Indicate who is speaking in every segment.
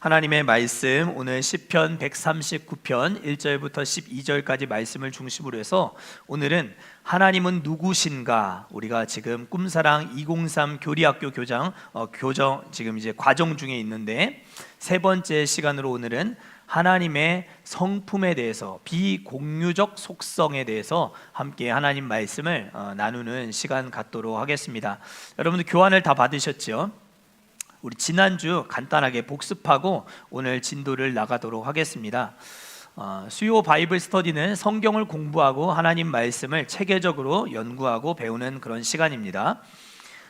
Speaker 1: 하나님의 말씀, 오늘 시편 139편 1절부터 12절까지 말씀을 중심으로 해서 오늘은 하나님은 누구신가, 우리가 지금 꿈사랑 203 교리학교 교정 지금 이제 과정 중에 있는데 세 번째 시간으로 오늘은 하나님의 성품에 대해서, 비공유적 속성에 대해서 함께 하나님 말씀을 나누는 시간 갖도록 하겠습니다. 여러분들 교환을 다 받으셨죠? 우리 지난주 간단하게 복습하고 오늘 진도를 나가도록 하겠습니다. 수요 바이블 스터디는 성경을 공부하고 하나님 말씀을 체계적으로 연구하고 배우는 그런 시간입니다.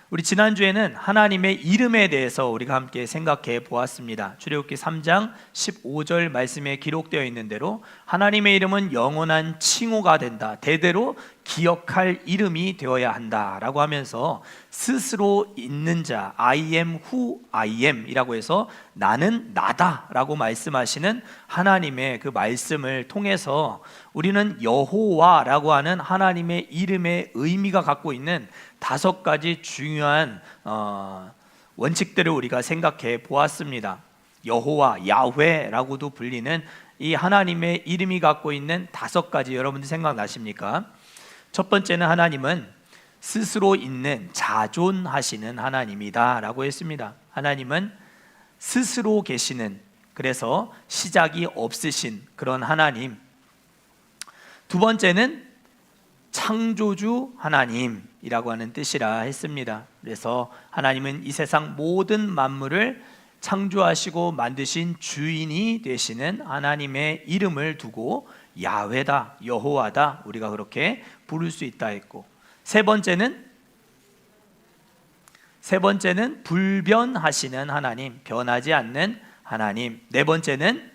Speaker 1: 우리 지난주에는 하나님의 이름에 대해서 우리가 함께 생각해 보았습니다. 출애굽기 3장 15절 말씀에 기록되어 있는 대로 하나님의 이름은 영원한 칭호가 된다, 대대로 기억할 이름이 되어야 한다라고 하면서 스스로 있는 자, I am who I am 이라고 해서 나는 나다 라고 말씀하시는 하나님의 그 말씀을 통해서 우리는 여호와라고 하는 하나님의 이름의 의미가 갖고 있는 5가지 중요한 원칙들을 우리가 생각해 보았습니다. 여호와, 야훼라고도 불리는 이 하나님의 이름이 갖고 있는 5가지, 여러분들 생각나십니까? 첫 번째는 하나님은 스스로 있는 자존하시는 하나님이다 라고 했습니다. 하나님은 스스로 계시는, 그래서 시작이 없으신 그런 하나님. 두 번째는 창조주 하나님이라고 하는 뜻이라 했습니다. 그래서 하나님은 이 세상 모든 만물을 창조하시고 만드신 주인이 되시는 하나님의 이름을 두고 야훼다, 여호와다, 우리가 그렇게 부를 수 있다 했고, 세 번째는 불변하시는 하나님, 변하지 않는 하나님. 네 번째는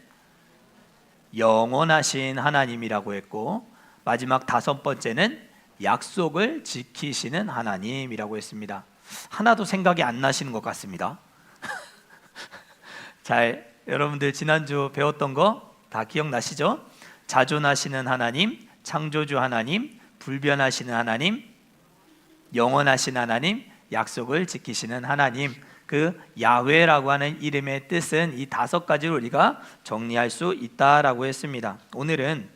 Speaker 1: 영원하신 하나님이라고 했고, 마지막 5번째는 약속을 지키시는 하나님이라고 했습니다. 하나도 생각이 안 나시는 것 같습니다. 잘, 여러분들 지난주 배웠던 거 다 기억나시죠? 자존하시는 하나님, 창조주 하나님, 불변하시는 하나님, 영원하신 하나님, 약속을 지키시는 하나님. 그 야훼라고 하는 이름의 뜻은 이 5가지로 우리가 정리할 수 있다라고 했습니다. 오늘은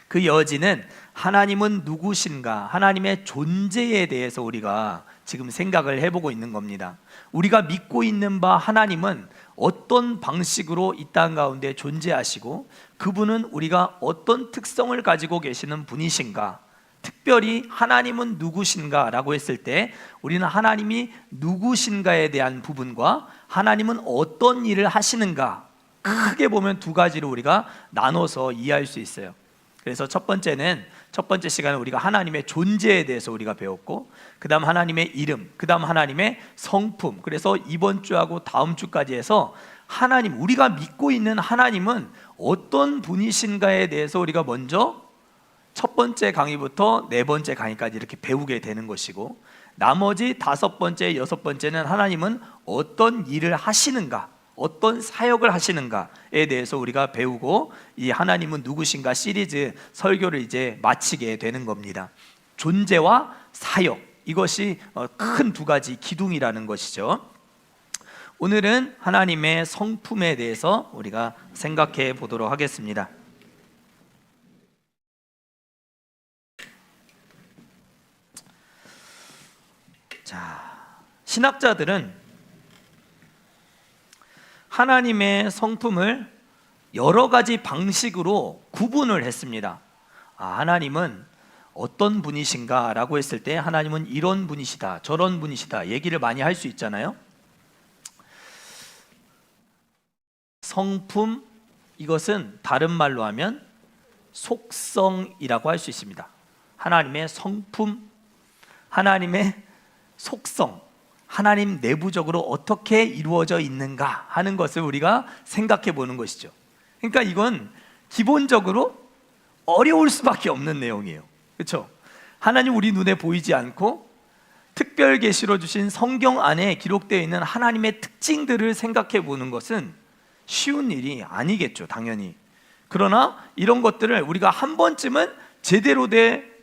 Speaker 1: 그 여지는 하나님은 누구신가, 하나님의 존재에 대해서 우리가 지금 생각을 해보고 있는 겁니다. 우리가 믿고 있는 바 하나님은 어떤 방식으로 이 땅 가운데 존재하시고 그분은 우리가 어떤 특성을 가지고 계시는 분이신가, 특별히 하나님은 누구신가 라고 했을 때 우리는 하나님이 누구신가에 대한 부분과 하나님은 어떤 일을 하시는가, 크게 보면 2가지로 우리가 나눠서 이해할 수 있어요. 그래서 첫 번째 시간은 우리가 하나님의 존재에 대해서 우리가 배웠고, 그 다음 하나님의 이름, 그 다음 하나님의 성품. 그래서 이번 주하고 다음 주까지 해서 하나님, 우리가 믿고 있는 하나님은 어떤 분이신가에 대해서 우리가 먼저 첫 번째 강의부터 4번째 강의까지 이렇게 배우게 되는 것이고, 나머지 5번째, 6번째는 하나님은 어떤 일을 하시는가, 어떤 사역을 하시는가에 대해서 우리가 배우고, 이 하나님은 누구신가 시리즈 설교를 이제 마치게 되는 겁니다. 존재와 사역, 이것이 큰 2가지 기둥이라는 것이죠. 오늘은 하나님의 성품에 대해서 우리가 생각해 보도록 하겠습니다. 자, 신학자들은 하나님의 성품을 여러 가지 방식으로 구분을 했습니다. 하나님은 어떤 분이신가 라고 했을 때 하나님은 이런 분이시다, 저런 분이시다 얘기를 많이 할 수 있잖아요. 성품, 이것은 다른 말로 하면 속성이라고 할 수 있습니다. 하나님의 성품, 하나님의 속성, 하나님 내부적으로 어떻게 이루어져 있는가 하는 것을 우리가 생각해 보는 것이죠. 그러니까 이건 기본적으로 어려울 수밖에 없는 내용이에요. 그렇죠? 하나님 우리 눈에 보이지 않고 특별 계시로 주신 성경 안에 기록되어 있는 하나님의 특징들을 생각해 보는 것은 쉬운 일이 아니겠죠, 당연히. 그러나 이런 것들을 우리가 한 번쯤은 제대로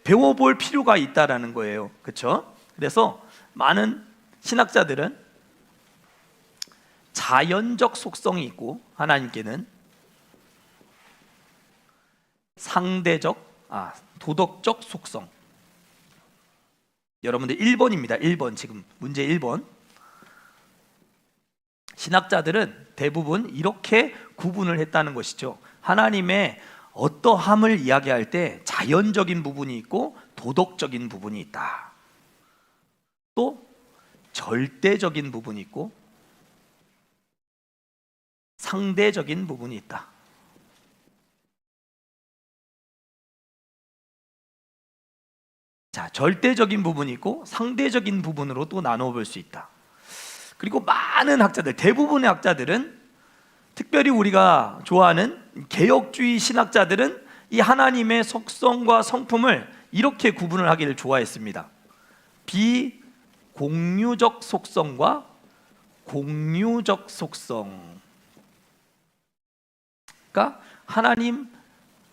Speaker 1: 배워볼 필요가 있다라는 거예요. 그렇죠? 그래서 많은 신학자들은 자연적 속성이 있고 하나님께는 도덕적 속성. 여러분들 1번입니다. 1번 지금 문제 1번. 신학자들은 대부분 이렇게 구분을 했다는 것이죠. 하나님의 어떠함을 이야기할 때 자연적인 부분이 있고 도덕적인 부분이 있다. 또 절대적인 부분이 있고 상대적인 부분이 있다. 자, 절대적인 부분이 있고 상대적인 부분으로 또 나눠 볼 수 있다. 그리고 많은 학자들, 대부분의 학자들은, 특별히 우리가 좋아하는 개혁주의 신학자들은 이 하나님의 속성과 성품을 이렇게 구분을 하기를 좋아했습니다. 비공유적 속성과 공유적 속성. 그러니까 하나님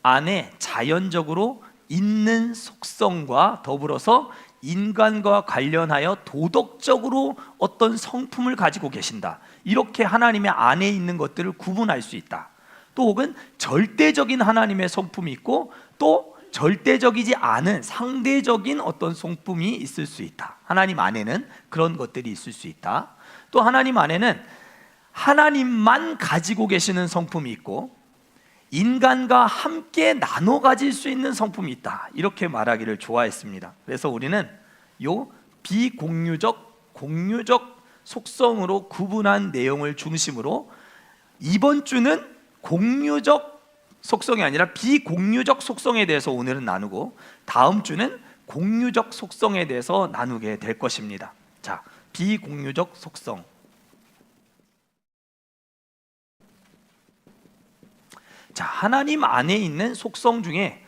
Speaker 1: 안에 자연적으로 있는 속성과 더불어서 인간과 관련하여 도덕적으로 어떤 성품을 가지고 계신다. 이렇게 하나님의 안에 있는 것들을 구분할 수 있다. 또 혹은 절대적인 하나님의 성품이 있고 또 절대적이지 않은 상대적인 어떤 성품이 있을 수 있다. 하나님 안에는 그런 것들이 있을 수 있다. 또 하나님 안에는 하나님만 가지고 계시는 성품이 있고 인간과 함께 나눠 가질 수 있는 성품이 있다. 이렇게 말하기를 좋아했습니다. 그래서 우리는 요 비공유적, 공유적 속성으로 구분한 내용을 중심으로 이번 주는 공유적 속성이 아니라 비공유적 속성에 대해서 오늘은 나누고 다음 주는 공유적 속성에 대해서 나누게 될 것입니다. 자, 비공유적 속성. 자, 하나님 안에 있는 속성 중에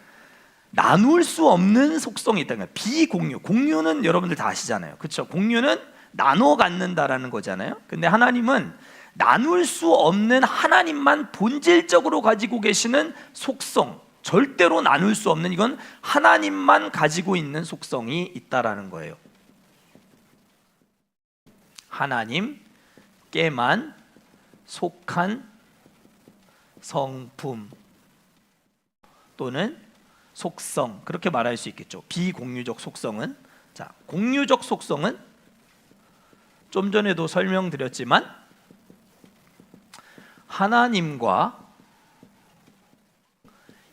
Speaker 1: 나눌 수 없는 속성이 있다는 거예요. 비공유. 공유는 여러분들 다 아시잖아요. 그렇죠? 공유는 나눠 갖는다라는 거잖아요. 근데 하나님은 나눌 수 없는 하나님만 본질적으로 가지고 계시는 속성, 절대로 나눌 수 없는, 이건 하나님만 가지고 있는 속성이 있다라는 거예요. 하나님께만 속한 성품 또는 속성, 그렇게 말할 수 있겠죠. 비공유적 속성은, 자, 공유적 속성은 좀 전에도 설명드렸지만 하나님과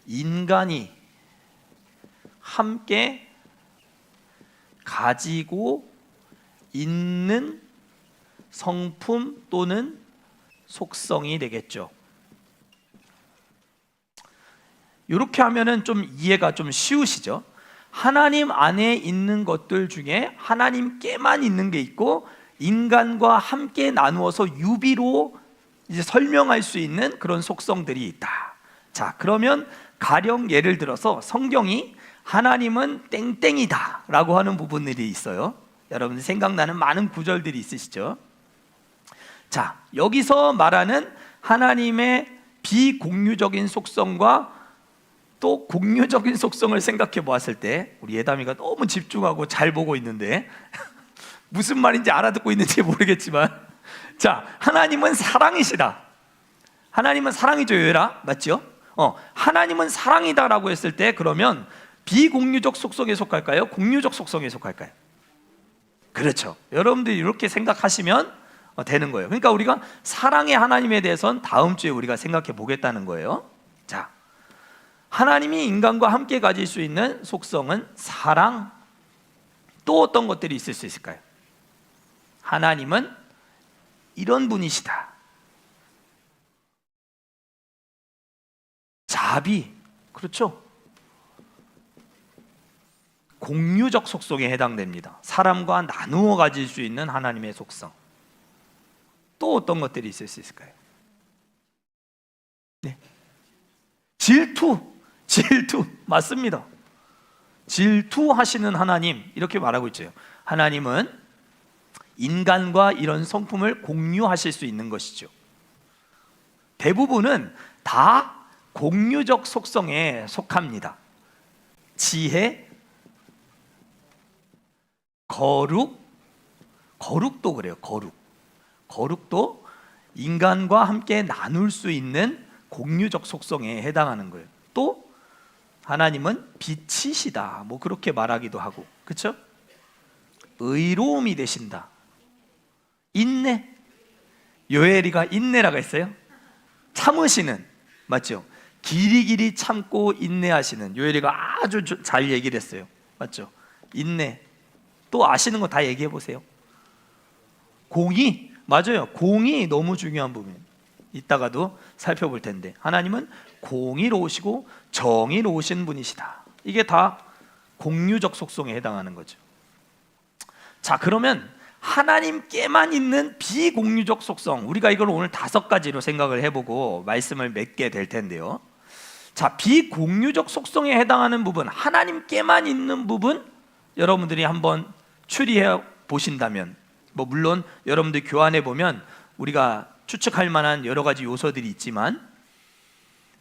Speaker 1: 인간이 함께 가지고 있는 성품 또는 속성이 되겠죠. 이렇게 하면은 좀 이해가 좀 쉬우시죠? 하나님 안에 있는 것들 중에 하나님께만 있는 게 있고 인간과 함께 나누어서 유비로 이제 설명할 수 있는 그런 속성들이 있다. 자, 그러면 가령 예를 들어서 성경이 하나님은 땡땡이다 라고 하는 부분들이 있어요. 여러분들 생각나는 많은 구절들이 있으시죠? 자, 여기서 말하는 하나님의 비공유적인 속성과 또 공유적인 속성을 생각해 보았을 때, 우리 예담이가 너무 집중하고 잘 보고 있는데 무슨 말인지 알아듣고 있는지 모르겠지만, 자, 하나님은 사랑이시다. 하나님은 사랑이죠, 요엘아, 맞죠? 하나님은 사랑이다라고 했을 때 그러면 비공유적 속성에 속할까요? 공유적 속성에 속할까요? 그렇죠. 여러분들이 이렇게 생각하시면 되는 거예요. 그러니까 우리가 사랑의 하나님에 대해서는 다음 주에 우리가 생각해 보겠다는 거예요. 자, 하나님이 인간과 함께 가질 수 있는 속성은 사랑. 또 어떤 것들이 있을 수 있을까요? 하나님은 이런 분이시다. 자비. 그렇죠? 공유적 속성에 해당됩니다. 사람과 나누어 가질 수 있는 하나님의 속성. 또 어떤 것들이 있을 수 있을까요? 네. 질투 맞습니다. 질투하시는 하나님, 이렇게 말하고 있죠. 하나님은 인간과 이런 성품을 공유하실 수 있는 것이죠. 대부분은 다 공유적 속성에 속합니다. 지혜, 거룩도 그래요. 거룩도 인간과 함께 나눌 수 있는 공유적 속성에 해당하는 거예요. 또 하나님은 빛이시다, 뭐 그렇게 말하기도 하고, 그렇죠? 의로움이 되신다, 인내, 요엘이가 인내라고 했어요. 참으시는, 맞죠? 길이길이 참고 인내하시는, 요엘이가 아주 잘 얘기를 했어요. 맞죠? 인내. 또 아시는 거 다 얘기해 보세요. 공의, 맞아요. 공의 너무 중요한 부분. 이따가도 살펴볼 텐데, 하나님은 공의로우시고 정의로우신 분이시다. 이게 다 공유적 속성에 해당하는 거죠. 자, 그러면 하나님께만 있는 비공유적 속성, 우리가 이걸 오늘 5가지로 생각을 해보고 말씀을 맺게 될 텐데요. 자, 비공유적 속성에 해당하는 부분, 하나님께만 있는 부분, 여러분들이 한번 추리해 보신다면, 뭐 물론 여러분들 교환해 보면 우리가 추측할 만한 여러 가지 요소들이 있지만,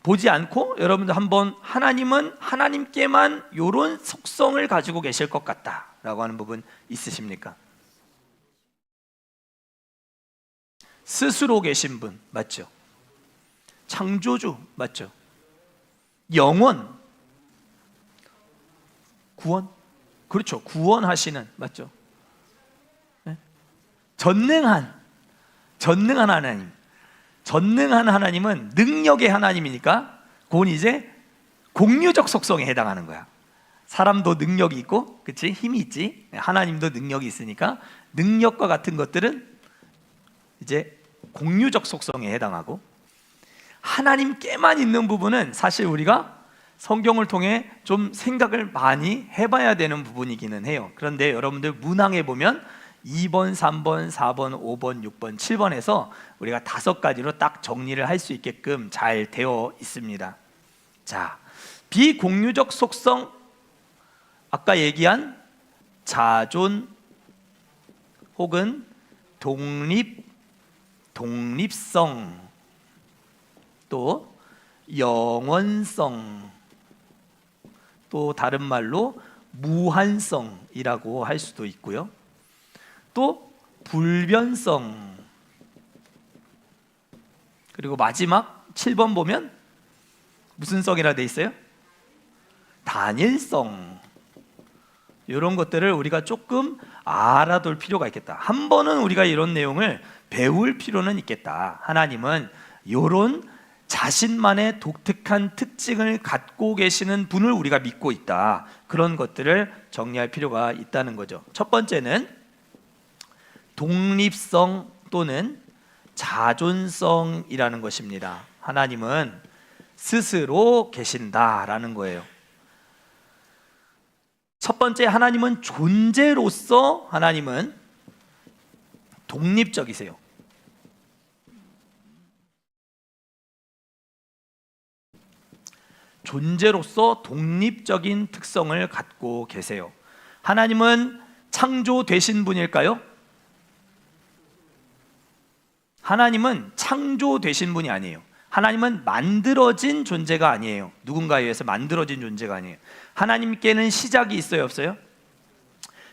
Speaker 1: 보지 않고 여러분들 한번 하나님은 하나님께만 이런 속성을 가지고 계실 것 같다라고 하는 부분 있으십니까? 스스로 계신 분, 맞죠? 창조주, 맞죠? 영원, 구원, 그렇죠. 구원하시는, 맞죠? 네? 전능한 하나님. 전능한 하나님은 능력의 하나님이니까 그건 이제 공유적 속성에 해당하는 거야. 사람도 능력이 있고, 그치? 힘이 있지. 하나님도 능력이 있으니까 능력과 같은 것들은 이제 공유적 속성에 해당하고, 하나님께만 있는 부분은 사실 우리가 성경을 통해 좀 생각을 많이 해봐야 되는 부분이기는 해요. 그런데 여러분들 문항에 보면 2번, 3번, 4번, 5번, 6번, 7번에서 우리가 5가지로 딱 정리를 할 수 있게끔 잘 되어 있습니다. 자, 비공유적 속성, 아까 얘기한 자존 혹은 독립성, 또 영원성, 또 다른 말로 무한성이라고 할 수도 있고요. 또 불변성, 그리고 마지막 7번 보면 무슨 성이라 돼 있어요? 단일성. 이런 것들을 우리가 조금 알아둘 필요가 있겠다. 한 번은 우리가 이런 내용을 배울 필요는 있겠다. 하나님은 이런 자신만의 독특한 특징을 갖고 계시는 분을 우리가 믿고 있다. 그런 것들을 정리할 필요가 있다는 거죠. 첫 번째는 독립성 또는 자존성이라는 것입니다. 하나님은 스스로 계신다라는 거예요. 첫 번째, 하나님은 존재로서 하나님은 독립적이세요. 존재로서 독립적인 특성을 갖고 계세요. 하나님은 창조되신 분일까요? 하나님은 창조되신 분이 아니에요. 하나님은 만들어진 존재가 아니에요. 누군가에 의해서 만들어진 존재가 아니에요. 하나님께는 시작이 있어요, 없어요?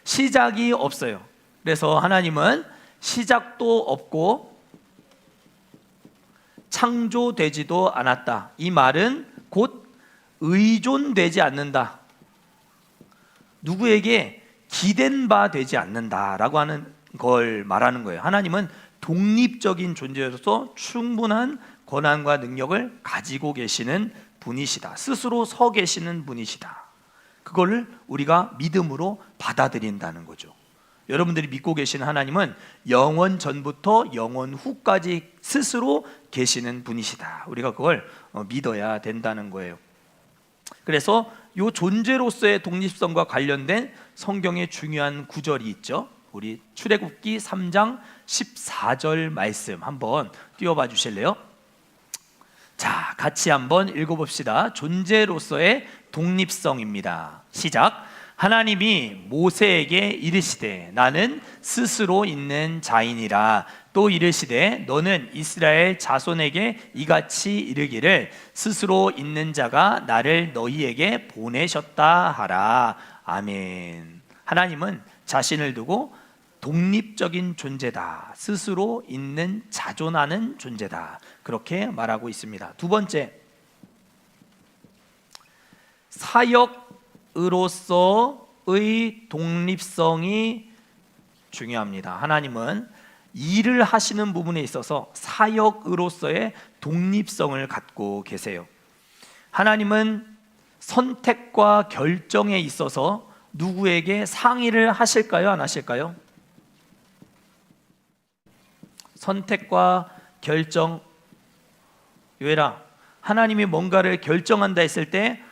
Speaker 1: 시작이 없어요. 그래서 하나님은 시작도 없고 창조되지도 않았다. 이 말은 곧 의존되지 않는다. 누구에게 기댄 바 되지 않는다라고 하는 걸 말하는 거예요. 하나님은 독립적인 존재로서 충분한 권한과 능력을 가지고 계시는 분이시다. 스스로 서 계시는 분이시다. 그거를 우리가 믿음으로 받아들인다는 거죠. 여러분들이 믿고 계신 하나님은 영원 전부터 영원 후까지 스스로 계시는 분이시다. 우리가 그걸 믿어야 된다는 거예요. 그래서 이 존재로서의 독립성과 관련된 성경의 중요한 구절이 있죠. 우리 출애굽기 3장 14절 말씀 한번 띄워봐 주실래요? 자, 같이 한번 읽어봅시다. 존재로서의 독립성입니다. 시작. 하나님이 모세에게 이르시되 나는 스스로 있는 자이니라. 또 이르시되 너는 이스라엘 자손에게 이같이 이르기를 스스로 있는 자가 나를 너희에게 보내셨다 하라. 아멘. 하나님은 자신을 두고 독립적인 존재다. 스스로 있는 자존하는 존재다. 그렇게 말하고 있습니다. 두 번째, 사역으로서의 독립성이 중요합니다. 하나님은 일을 하시는 부분에 있어서 사역으로서의 독립성을 갖고 계세요. 하나님은 선택과 결정에 있어서 누구에게 상의를 하실까요? 안 하실까요? 선택과 결정, 요엘아, 하나님이 뭔가를 결정한다 했을 때,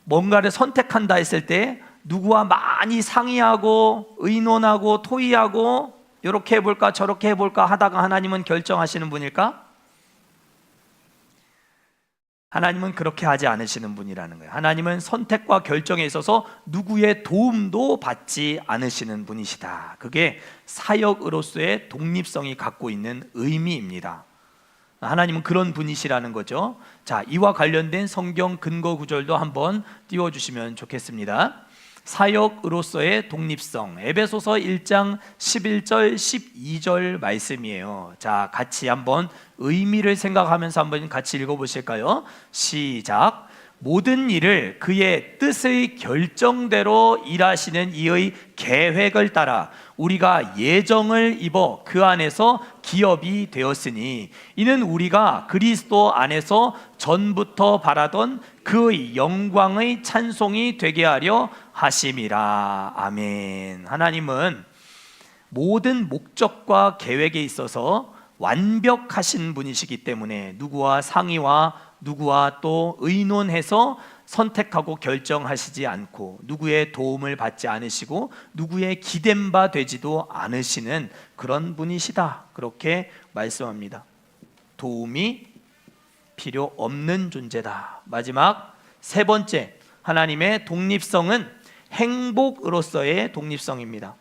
Speaker 1: 뭔가를 선택한다 했을 때 누구와 많이 상의하고 의논하고 토의하고 이렇게 해볼까 저렇게 해볼까 하다가 하나님은 결정하시는 분일까? 하나님은 그렇게 하지 않으시는 분이라는 거예요. 하나님은 선택과 결정에 있어서 누구의 도움도 받지 않으시는 분이시다. 그게 사역으로서의 독립성이 갖고 있는 의미입니다. 하나님은 그런 분이시라는 거죠. 자, 이와 관련된 성경 근거 구절도 한번 띄워주시면 좋겠습니다. 사역으로서의 독립성, 에베소서 1장 11절 12절 말씀이에요. 자, 같이 한번 의미를 생각하면서 한번 같이 읽어보실까요? 시작. 모든 일을 그의 뜻의 결정대로 일하시는 이의 계획을 따라 우리가 예정을 입어 그 안에서 기업이 되었으니 이는 우리가 그리스도 안에서 전부터 바라던 그의 영광의 찬송이 되게 하려 하심이라. 아멘. 하나님은 모든 목적과 계획에 있어서 완벽하신 분이시기 때문에 누구와 상의와 누구와 또 의논해서 선택하고 결정하시지 않고 누구의 도움을 받지 않으시고 누구의 기댄 바 되지도 않으시는 그런 분이시다. 그렇게 말씀합니다. 도움이 필요 없는 존재다. 마지막 세 번째, 하나님의 독립성은 행복으로서의 독립성입니다.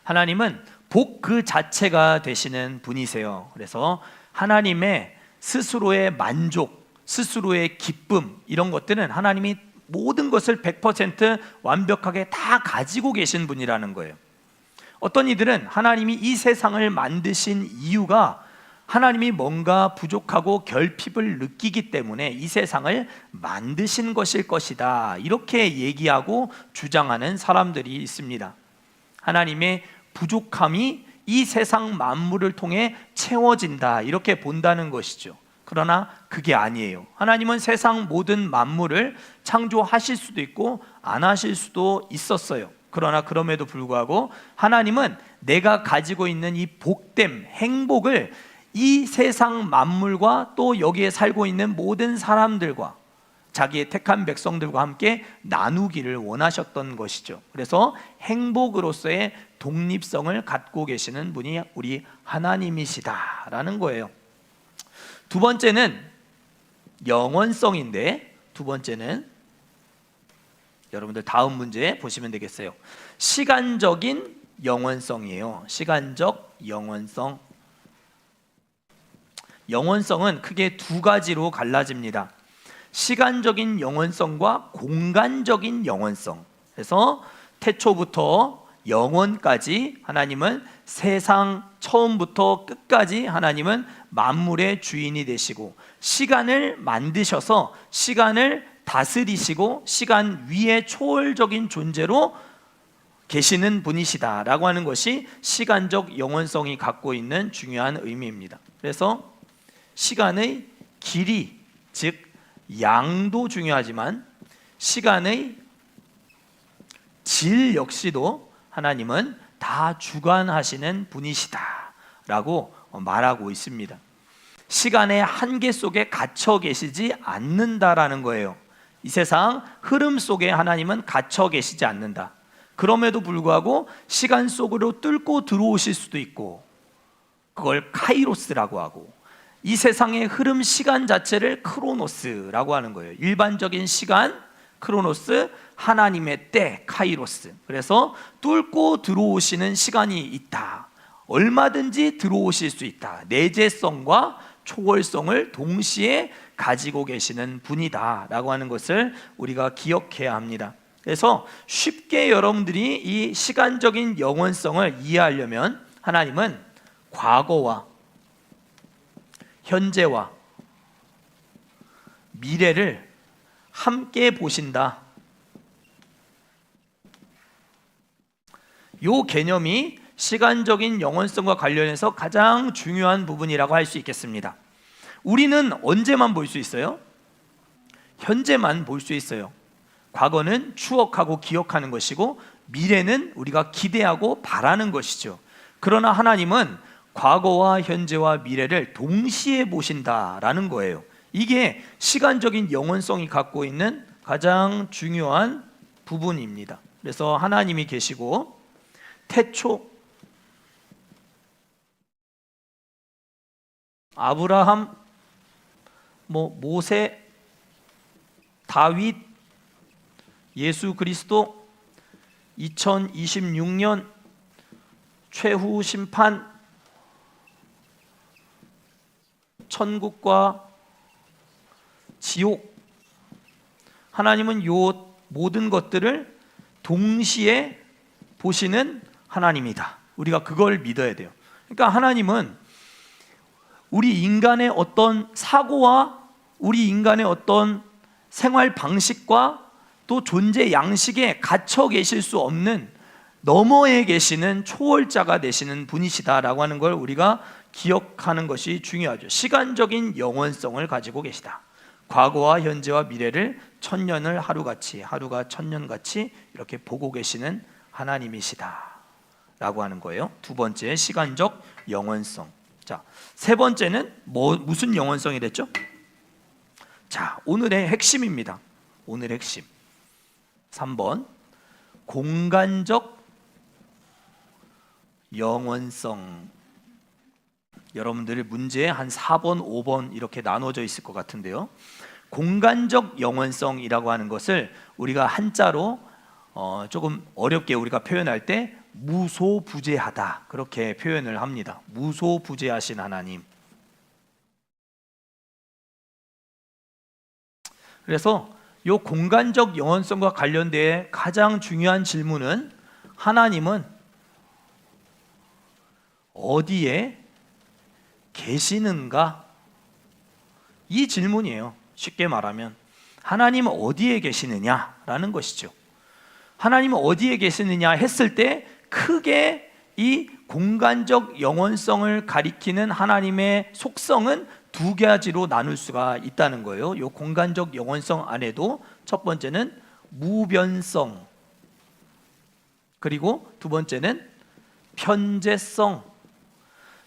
Speaker 1: 하나님은 복 그 자체가 되시는 분이세요. 그래서 하나님의 스스로의 만족, 스스로의 기쁨, 이런 것들은 하나님이 모든 것을 100% 완벽하게 다 가지고 계신 분이라는 거예요. 어떤 이들은 하나님이 이 세상을 만드신 이유가 하나님이 뭔가 부족하고 결핍을 느끼기 때문에 이 세상을 만드신 것일 것이다, 이렇게 얘기하고 주장하는 사람들이 있습니다. 하나님의 부족함이 이 세상 만물을 통해 채워진다, 이렇게 본다는 것이죠. 그러나 그게 아니에요. 하나님은 세상 모든 만물을 창조하실 수도 있고 안 하실 수도 있었어요. 그러나 그럼에도 불구하고 하나님은 내가 가지고 있는 이 복됨, 행복을 이 세상 만물과 또 여기에 살고 있는 모든 사람들과 자기의 택한 백성들과 함께 나누기를 원하셨던 것이죠. 그래서 행복으로서의 독립성을 갖고 계시는 분이 우리 하나님이시다라는 거예요. 두 번째는 영원성인데, 두 번째는 여러분들 다음 문제 보시면 되겠어요. 시간적인 영원성이에요. 시간적 영원성. 영원성은 크게 두 가지로 갈라집니다. 시간적인 영원성과 공간적인 영원성. 그래서 태초부터 영원까지 하나님은 세상 처음부터 끝까지 하나님은 만물의 주인이 되시고 시간을 만드셔서 시간을 다스리시고 시간 위에 초월적인 존재로 계시는 분이시다라고 하는 것이 시간적 영원성이 갖고 있는 중요한 의미입니다. 그래서 시간의 길이, 즉 양도 중요하지만 시간의 질 역시도 하나님은 다 주관하시는 분이시다라고 말하고 있습니다. 시간의 한계 속에 갇혀 계시지 않는다라는 거예요. 이 세상 흐름 속에 하나님은 갇혀 계시지 않는다. 그럼에도 불구하고 시간 속으로 뚫고 들어오실 수도 있고, 그걸 카이로스라고 하고, 이 세상의 흐름 시간 자체를 크로노스라고 하는 거예요. 일반적인 시간 크로노스, 하나님의 때 카이로스. 그래서 뚫고 들어오시는 시간이 있다. 얼마든지 들어오실 수 있다. 내재성과 초월성을 동시에 가지고 계시는 분이다라고 하는 것을 우리가 기억해야 합니다. 그래서 쉽게 여러분들이 이 시간적인 영원성을 이해하려면 하나님은 과거와 현재와 미래를 함께 보신다. 이 개념이 시간적인 영원성과 관련해서 가장 중요한 부분이라고 할 수 있겠습니다. 우리는 언제만 볼 수 있어요? 현재만 볼 수 있어요. 과거는 추억하고 기억하는 것이고 미래는 우리가 기대하고 바라는 것이죠. 그러나 하나님은 과거와 현재와 미래를 동시에 보신다라는 거예요. 이게 시간적인 영원성이 갖고 있는 가장 중요한 부분입니다. 그래서 하나님이 계시고 태초 아브라함, 모세, 다윗, 예수 그리스도, 2026년 최후 심판, 천국과 지옥, 하나님은 요 모든 것들을 동시에 보시는 하나님이다. 우리가 그걸 믿어야 돼요. 그러니까 하나님은 우리 인간의 어떤 사고와 우리 인간의 어떤 생활 방식과 또 존재 양식에 갇혀 계실 수 없는 너머에 계시는 초월자가 되시는 분이시다라고 하는 걸 우리가 기억하는 것이 중요하죠. 시간적인 영원성을 가지고 계시다. 과거와 현재와 미래를 천년을 하루같이, 하루가 천년같이 이렇게 보고 계시는 하나님이시다 라고 하는 거예요. 두 번째, 시간적 영원성. 자, 세 번째는 무슨 영원성이 됐죠? 자, 오늘의 핵심입니다. 오늘의 핵심 3번, 공간적 영원성. 여러분들의 문제에 한 4번, 5번 이렇게 나눠져 있을 것 같은데요. 공간적 영원성이라고 하는 것을 우리가 한자로 조금 어렵게 우리가 표현할 때 무소부재하다 그렇게 표현을 합니다. 무소부재하신 하나님. 그래서 이 공간적 영원성과 관련된 가장 중요한 질문은 하나님은 어디에 계시는가? 이 질문이에요. 쉽게 말하면 하나님은 어디에 계시느냐라는 것이죠. 하나님은 어디에 계시느냐 했을 때 크게 이 공간적 영원성을 가리키는 하나님의 속성은 두 가지로 나눌 수가 있다는 거예요. 이 공간적 영원성 안에도 첫 번째는 무변성, 그리고 두 번째는 편재성.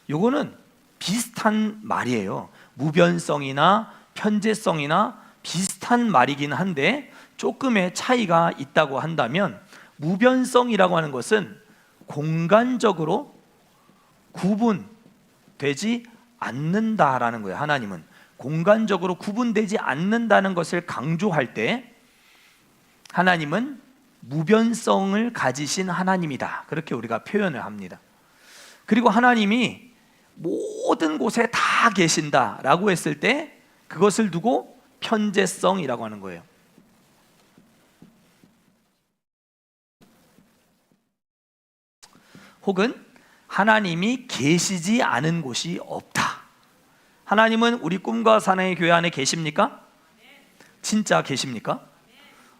Speaker 1: 요거는 비슷한 말이에요. 무변성이나 편재성이나 비슷한 말이긴 한데 조금의 차이가 있다고 한다면, 무변성이라고 하는 것은 공간적으로 구분되지 않는다라는 거예요. 하나님은 공간적으로 구분되지 않는다는 것을 강조할 때 하나님은 무변성을 가지신 하나님이다, 그렇게 우리가 표현을 합니다. 그리고 하나님이 모든 곳에 다 계신다라고 했을 때 그것을 두고 편재성이라고 하는 거예요. 혹은 하나님이 계시지 않은 곳이 없다. 하나님은 우리 꿈과 사나이 교회 안에 계십니까? 진짜 계십니까?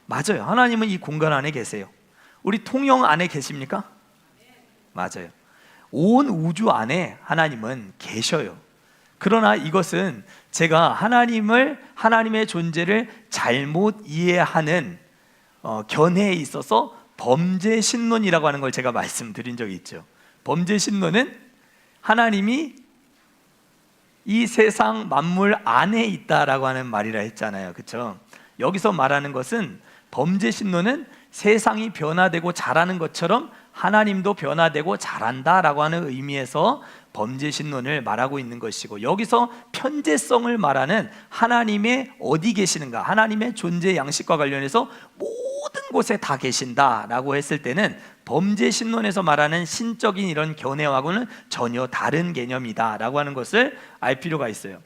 Speaker 1: 맞아요. 하나님은 이 공간 안에 계세요. 우리 통영 안에 계십니까? 맞아요. 온 우주 안에 하나님은 계셔요. 그러나 이것은 제가 하나님의 존재를 잘못 이해하는 견해에 있어서 범죄 신론이라고 하는 걸 제가 말씀드린 적이 있죠. 범죄 신론은 하나님이 이 세상 만물 안에 있다라고 하는 말이라 했잖아요. 그렇죠? 여기서 말하는 것은, 범죄 신론은 세상이 변화되고 자라는 것처럼 하나님도 변화되고 자란다라고 하는 의미에서 범죄 신론을 말하고 있는 것이고, 여기서 편재성을 말하는 하나님의 어디 계시는가, 하나님의 존재 양식과 관련해서 모든 곳에 다 계신다라고 했을 때는 범죄 신론에서 말하는 신적인 이런 견해하고는 전혀 다른 개념이다라고 하는 것을 알 필요가 있어요.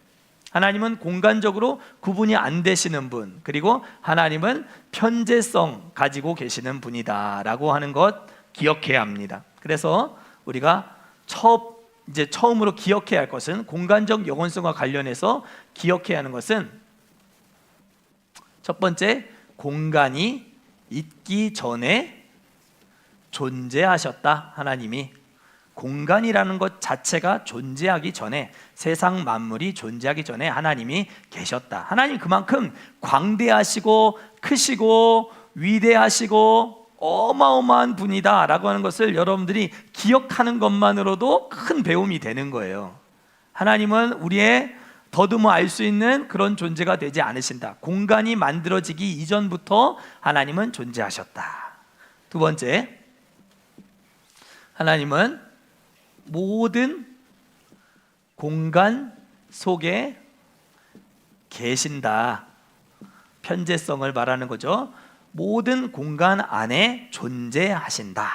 Speaker 1: 하나님은 공간적으로 구분이 안 되시는 분, 그리고 하나님은 편재성 가지고 계시는 분이다라고 하는 것 기억해야 합니다. 그래서 우리가 처음으로 기억해야 할 것은, 공간적 영원성과 관련해서 기억해야 하는 것은, 첫 번째, 공간이 있기 전에 존재하셨다. 하나님이 공간이라는 것 자체가 존재하기 전에, 세상 만물이 존재하기 전에 하나님이 계셨다. 하나님 그만큼 광대하시고 크시고 위대하시고 어마어마한 분이다 라고 하는 것을 여러분들이 기억하는 것만으로도 큰 배움이 되는 거예요. 하나님은 우리의 더듬어 알 수 있는 그런 존재가 되지 않으신다. 공간이 만들어지기 이전부터 하나님은 존재하셨다. 두 번째, 하나님은 모든 공간 속에 계신다. 편재성을 말하는 거죠. 모든 공간 안에 존재하신다.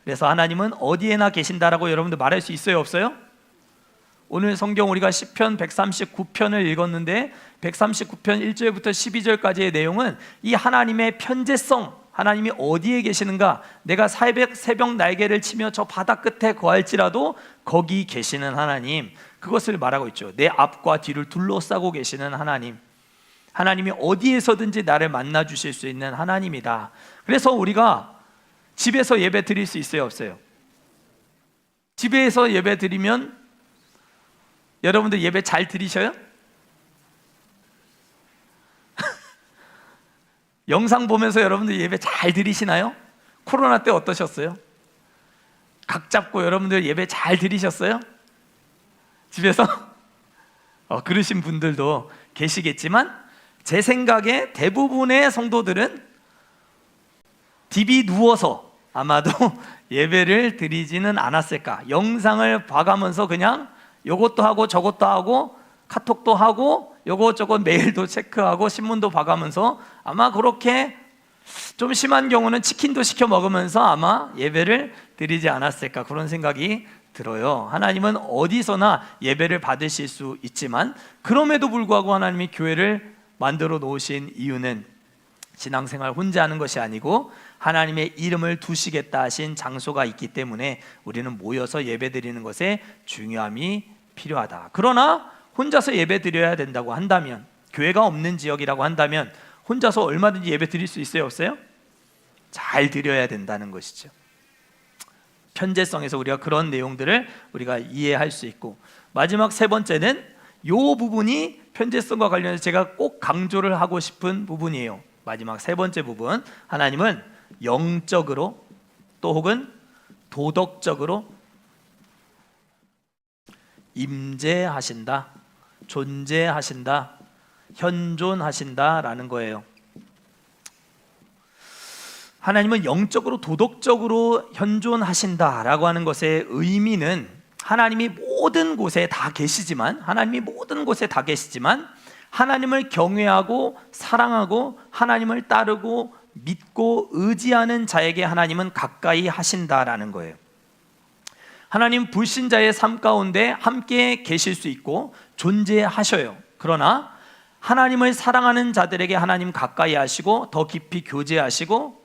Speaker 1: 그래서 하나님은 어디에나 계신다라고 여러분들 말할 수 있어요, 없어요? 오늘 성경 우리가 시편 139편을 읽었는데 139편 1절부터 12절까지의 내용은 이 하나님의 편재성, 하나님이 어디에 계시는가, 내가 새벽 날개를 치며 저 바다 끝에 거할지라도 거기 계시는 하나님, 그것을 말하고 있죠. 내 앞과 뒤를 둘러싸고 계시는 하나님, 하나님이 어디에서든지 나를 만나 주실 수 있는 하나님이다. 그래서 우리가 집에서 예배 드릴 수 있어요, 없어요? 집에서 예배 드리면 여러분들 예배 잘 드리셔요? 영상 보면서 여러분들 예배 잘 드리시나요? 코로나 때 어떠셨어요? 각 잡고 여러분들 예배 잘 드리셨어요? 집에서? 그러신 분들도 계시겠지만 제 생각에 대부분의 성도들은 TV 누워서 아마도 예배를 드리지는 않았을까. 영상을 봐가면서 그냥 요것도 하고 저것도 하고 카톡도 하고 요것저것 메일도 체크하고 신문도 봐가면서 아마 그렇게 좀 심한 경우는 치킨도 시켜 먹으면서 아마 예배를 드리지 않았을까, 그런 생각이 들어요. 하나님은 어디서나 예배를 받으실 수 있지만 그럼에도 불구하고 하나님이 교회를 만들어 놓으신 이유는 신앙생활 혼자 하는 것이 아니고 하나님의 이름을 두시겠다 하신 장소가 있기 때문에 우리는 모여서 예배 드리는 것에 중요함이 필요하다. 그러나 혼자서 예배 드려야 된다고 한다면, 교회가 없는 지역이라고 한다면 혼자서 얼마든지 예배 드릴 수 있어요, 없어요? 잘 드려야 된다는 것이죠. 편재성에서 우리가 그런 내용들을 우리가 이해할 수 있고, 마지막 세 번째는 이 부분이 편재성과 관련해서 제가 꼭 강조를 하고 싶은 부분이에요. 마지막 세 번째 부분, 하나님은 영적으로 또 혹은 도덕적으로 임재하신다, 존재하신다, 현존하신다라는 거예요. 하나님은 영적으로 도덕적으로 현존하신다라고 하는 것의 의미는 하나님이 모든 곳에 다 계시지만, 하나님을 경외하고 사랑하고 하나님을 따르고 믿고 의지하는 자에게 하나님은 가까이 하신다라는 거예요. 하나님 불신자의 삶 가운데 함께 계실 수 있고 존재하셔요. 그러나 하나님을 사랑하는 자들에게 하나님 가까이 하시고 더 깊이 교제하시고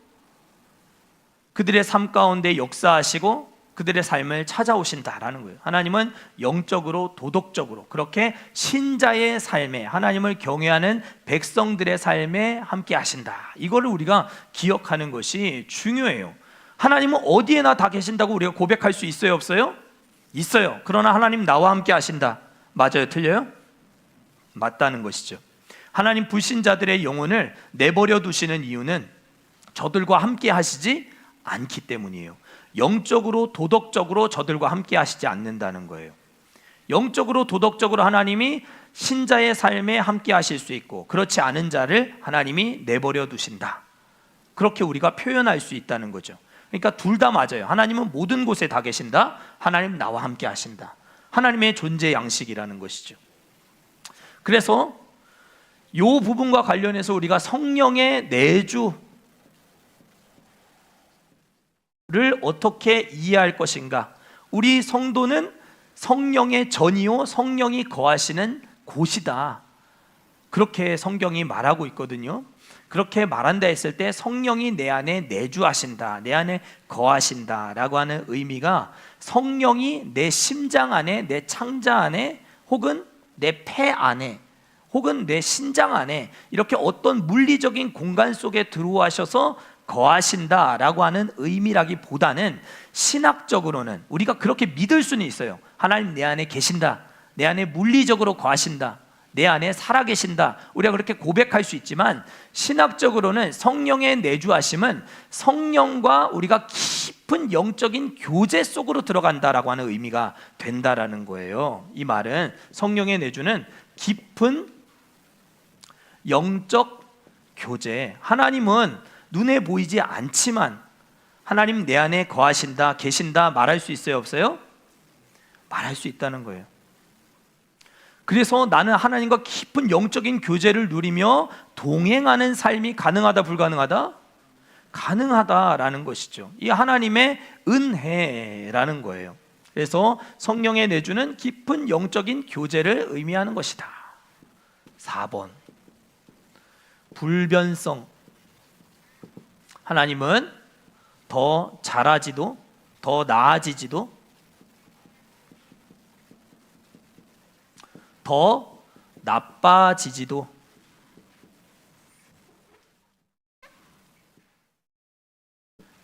Speaker 1: 그들의 삶 가운데 역사하시고 그들의 삶을 찾아오신다라는 거예요. 하나님은 영적으로 도덕적으로 그렇게 신자의 삶에, 하나님을 경외하는 백성들의 삶에 함께 하신다. 이거를 우리가 기억하는 것이 중요해요. 하나님은 어디에나 다 계신다고 우리가 고백할 수 있어요, 없어요? 있어요. 그러나 하나님 나와 함께 하신다. 맞아요, 틀려요? 맞다는 것이죠. 하나님 불신자들의 영혼을 내버려 두시는 이유는 저들과 함께 하시지 않기 때문이에요. 영적으로 도덕적으로 저들과 함께 하시지 않는다는 거예요. 영적으로 도덕적으로 하나님이 신자의 삶에 함께 하실 수 있고 그렇지 않은 자를 하나님이 내버려 두신다. 그렇게 우리가 표현할 수 있다는 거죠. 그러니까 둘 다 맞아요. 하나님은 모든 곳에 다 계신다. 하나님 나와 함께 하신다. 하나님의 존재 양식이라는 것이죠. 그래서 이 부분과 관련해서 우리가 성령의 내주, 어떻게 이해할 것인가? 우리 성도는 성령의 전이요 성령이 거하시는 곳이다. 그렇게 성경이 말하고 있거든요. 그렇게 말한다 했을 때 성령이 내 안에 내주하신다, 내 안에 거하신다라고 하는 의미가 성령이 내 심장 안에, 내 창자 안에, 혹은 내 폐 안에, 혹은 내 신장 안에 이렇게 어떤 물리적인 공간 속에 들어와셔서 거하신다라고 하는 의미라기보다는 신학적으로는 우리가 그렇게 믿을 수는 있어요. 하나님 내 안에 계신다, 내 안에 물리적으로 거하신다, 내 안에 살아계신다, 우리가 그렇게 고백할 수 있지만 신학적으로는 성령의 내주하심은 성령과 우리가 깊은 영적인 교제 속으로 들어간다라고 하는 의미가 된다라는 거예요. 이 말은 성령의 내주는 깊은 영적 교제, 하나님은 눈에 보이지 않지만 하나님 내 안에 거하신다, 계신다 말할 수 있어요, 없어요? 말할 수 있다는 거예요. 그래서 나는 하나님과 깊은 영적인 교제를 누리며 동행하는 삶이 가능하다, 불가능하다? 가능하다라는 것이죠. 이 하나님의 은혜라는 거예요. 그래서 성령의 내주는 깊은 영적인 교제를 의미하는 것이다. 4번, 불변성. 하나님은 더 잘하지도, 더 나아지지도, 더 나빠지지도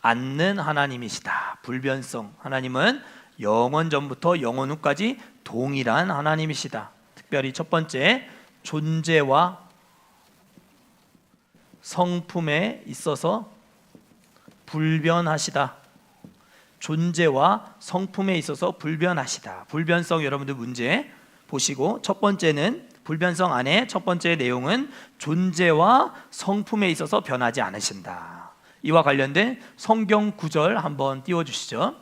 Speaker 1: 않는 하나님이시다. 불변성. 하나님은 영원 전부터 영원 후까지 동일한 하나님이시다. 특별히 첫 번째, 존재와 성품에 있어서 불변하시다. 존재와 성품에 있어서 불변하시다. 불변성, 여러분들 문제 보시고, 첫 번째는 불변성 안에 첫 번째 내용은 존재와 성품에 있어서 변하지 않으신다. 이와 관련된 성경 구절 한번 띄워주시죠.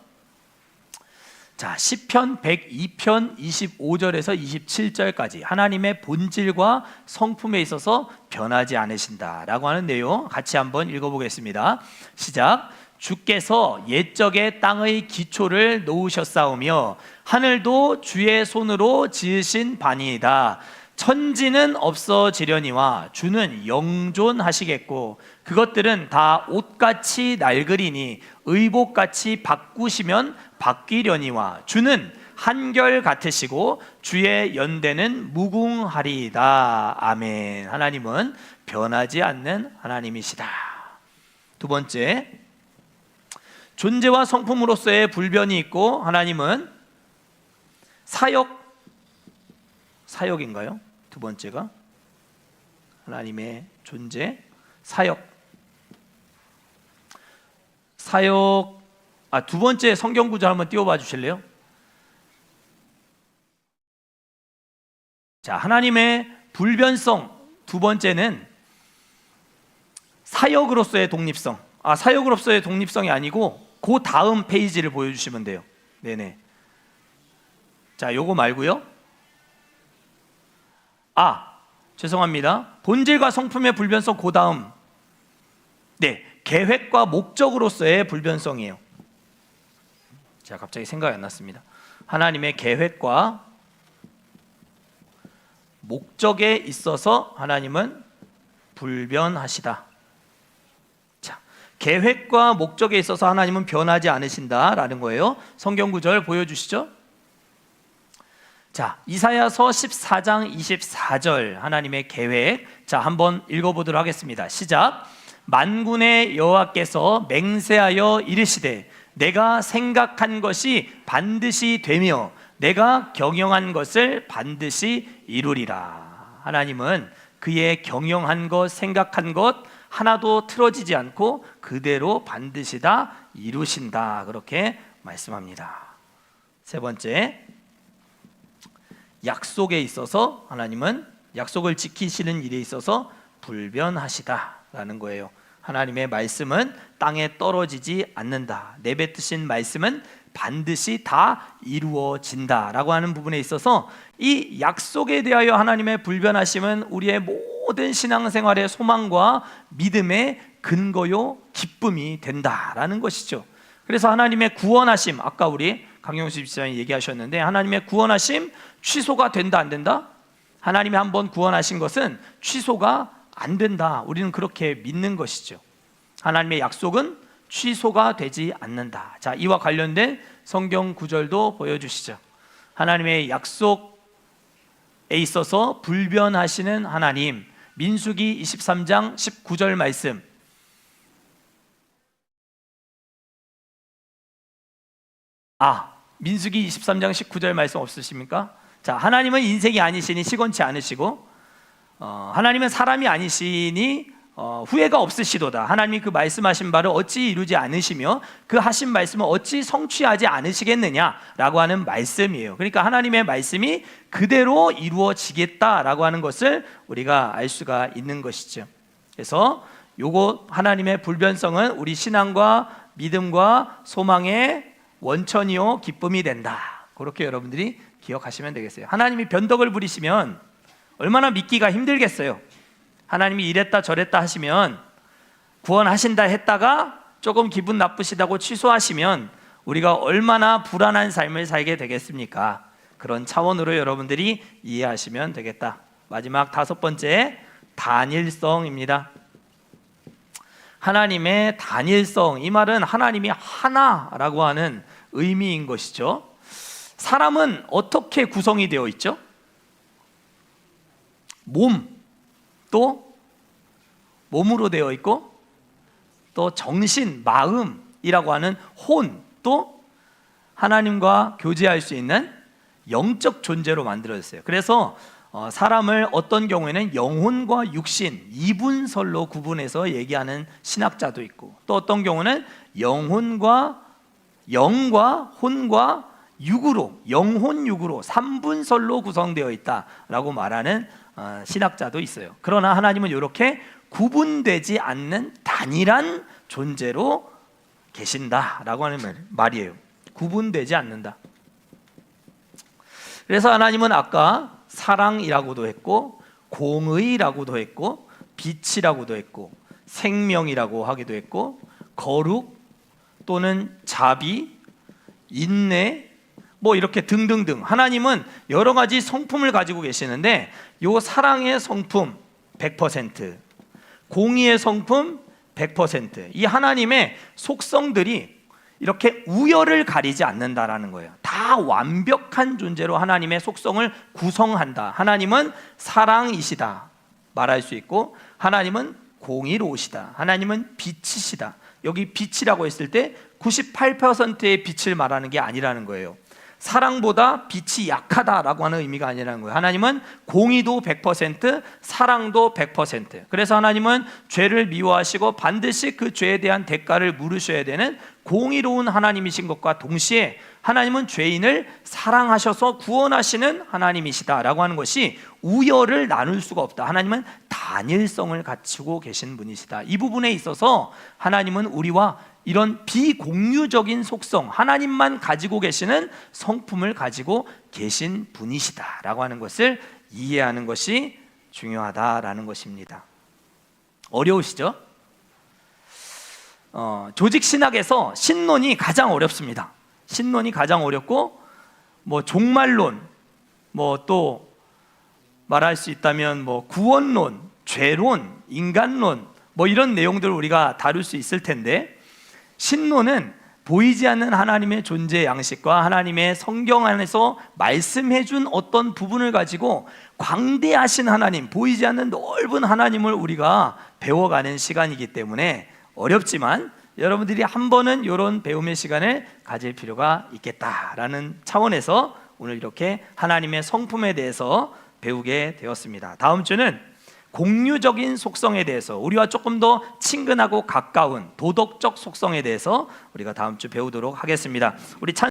Speaker 1: 자, 시편 102편 25절에서 27절까지 하나님의 본질과 성품에 있어서 변하지 않으신다라고 하는 내용 같이 한번 읽어보겠습니다. 시작. 주께서 옛적에 땅의 기초를 놓으셨사오며 하늘도 주의 손으로 지으신 바니이다. 천지는 없어지려니와 주는 영존하시겠고 그것들은 다 옷같이 낡으리니 의복같이 바꾸시면 바뀌려니와 주는 한결 같으시고 주의 연대는 무궁하리이다. 아멘. 하나님은 변하지 않는 하나님이시다. 두 번째, 존재와 성품으로서의 불변이 있고 하나님은 사역인가요? 두 번째가 하나님의 존재, 사역. 두 번째 성경 구절 한번 띄워봐 주실래요? 자, 하나님의 불변성 두 번째는 사역으로서의 독립성. 사역으로서의 독립성이 아니고 그 다음 페이지를 보여주시면 돼요. 네네. 자, 요거 말고요. 죄송합니다. 본질과 성품의 불변성 그 다음. 네, 계획과 목적으로서의 불변성이에요. 제가 갑자기 생각이 안 났습니다. 하나님의 계획과 목적에 있어서 하나님은 불변하시다. 자, 계획과 목적에 있어서 하나님은 변하지 않으신다라는 거예요. 성경 구절 보여주시죠. 자, 이사야서 14장 24절 하나님의 계획. 자, 한번 읽어보도록 하겠습니다. 시작. 만군의 여호와께서 맹세하여 이르시되 내가 생각한 것이 반드시 되며 내가 경영한 것을 반드시 이루리라. 하나님은 그의 경영한 것, 생각한 것 하나도 틀어지지 않고 그대로 반드시 다 이루신다. 그렇게 말씀합니다. 세 번째, 약속에 있어서 하나님은 약속을 지키시는 일에 있어서 불변하시다라는 거예요. 하나님의 말씀은 땅에 떨어지지 않는다. 내뱉으신 말씀은 반드시 다 이루어진다라고 하는 부분에 있어서 이 약속에 대하여 하나님의 불변하심은 우리의 모든 신앙생활의 소망과 믿음의 근거요 기쁨이 된다라는 것이죠. 그래서 하나님의 구원하심, 아까 우리 강용수 집사님이 얘기하셨는데 하나님의 구원하심 취소가 된다 안 된다? 하나님이 한번 구원하신 것은 취소가 안 된다. 우리는 그렇게 믿는 것이죠. 하나님의 약속은 취소가 되지 않는다. 자, 이와 관련된 성경 구절도 보여주시죠. 하나님의 약속에 있어서 불변하시는 하나님, 민수기 23장 19절 말씀. 민수기 23장 19절 말씀 없으십니까? 자, 하나님은 인생이 아니시니 시건치 않으시고 하나님은 사람이 아니시니 후회가 없으시도다. 하나님이 그 말씀하신 바를 어찌 이루지 않으시며 그 하신 말씀을 어찌 성취하지 않으시겠느냐라고 하는 말씀이에요. 그러니까 하나님의 말씀이 그대로 이루어지겠다라고 하는 것을 우리가 알 수가 있는 것이죠. 그래서 요거 하나님의 불변성은 우리 신앙과 믿음과 소망의 원천이요 기쁨이 된다. 그렇게 여러분들이 기억하시면 되겠어요. 하나님이 변덕을 부리시면 얼마나 믿기가 힘들겠어요. 하나님이 이랬다 저랬다 하시면, 구원하신다 했다가 조금 기분 나쁘시다고 취소하시면 우리가 얼마나 불안한 삶을 살게 되겠습니까? 그런 차원으로 여러분들이 이해하시면 되겠다. 마지막 5번째, 단일성입니다. 하나님의 단일성, 이 말은 하나님이 하나라고 하는 의미인 것이죠. 사람은 어떻게 구성이 되어 있죠? 또 몸으로 되어 있고, 또 정신, 마음이라고 하는 혼, 또 하나님과 교제할 수 있는 영적 존재로 만들어졌어요. 그래서 사람을 어떤 경우에는 영혼과 육신, 이분설로 구분해서 얘기하는 신학자도 있고, 또 어떤 경우는 영과 혼과 육으로, 영혼 육으로 3분설로 구성되어 있다라고 말하는 신학자도 있어요. 그러나 하나님은 이렇게 구분되지 않는 단일한 존재로 계신다라고 하는 말이에요. 구분되지 않는다. 그래서 하나님은 아까 사랑이라고도 했고, 공의라고도 했고, 빛이라고도 했고, 생명이라고 하기도 했고, 거룩 또는 자비, 인내, 뭐 이렇게 등등등. 하나님은 여러 가지 성품을 가지고 계시는데, 요 사랑의 성품 100%, 공의의 성품 100%, 이 하나님의 속성들이 이렇게 우열을 가리지 않는다라는 거예요. 다 완벽한 존재로 하나님의 속성을 구성한다. 하나님은 사랑이시다 말할 수 있고, 하나님은 공의로우시다, 하나님은 빛이시다. 여기 빛이라고 했을 때 98%의 빛을 말하는 게 아니라는 거예요. 사랑보다 빛이 약하다라고 하는 의미가 아니라는 거예요. 하나님은 공의도 100%, 사랑도 100%. 그래서 하나님은 죄를 미워하시고 반드시 그 죄에 대한 대가를 물으셔야 되는 공의로운 하나님이신 것과 동시에 하나님은 죄인을 사랑하셔서 구원하시는 하나님이시다라고 하는 것이 우열을 나눌 수가 없다. 하나님은 단일성을 갖추고 계신 분이시다. 이 부분에 있어서 하나님은 우리와 이런 비공유적인 속성, 하나님만 가지고 계시는 성품을 가지고 계신 분이시다라고 하는 것을 이해하는 것이 중요하다라는 것입니다. 어려우시죠? 조직 신학에서 신론이 가장 어렵습니다. 신론이 가장 어렵고, 뭐 종말론, 뭐 또 말할 수 있다면 뭐 구원론, 죄론, 인간론, 뭐 이런 내용들을 우리가 다룰 수 있을 텐데, 신론은 보이지 않는 하나님의 존재 양식과 하나님의 성경 안에서 말씀해 준 어떤 부분을 가지고 광대하신 하나님, 보이지 않는 넓은 하나님을 우리가 배워가는 시간이기 때문에 어렵지만 여러분들이 한 번은 이런 배움의 시간을 가질 필요가 있겠다라는 차원에서 오늘 이렇게 하나님의 성품에 대해서 배우게 되었습니다. 다음 주는 공유적인 속성에 대해서, 우리와 조금 더 친근하고 가까운 도덕적 속성에 대해서 우리가 다음 주 배우도록 하겠습니다. 우리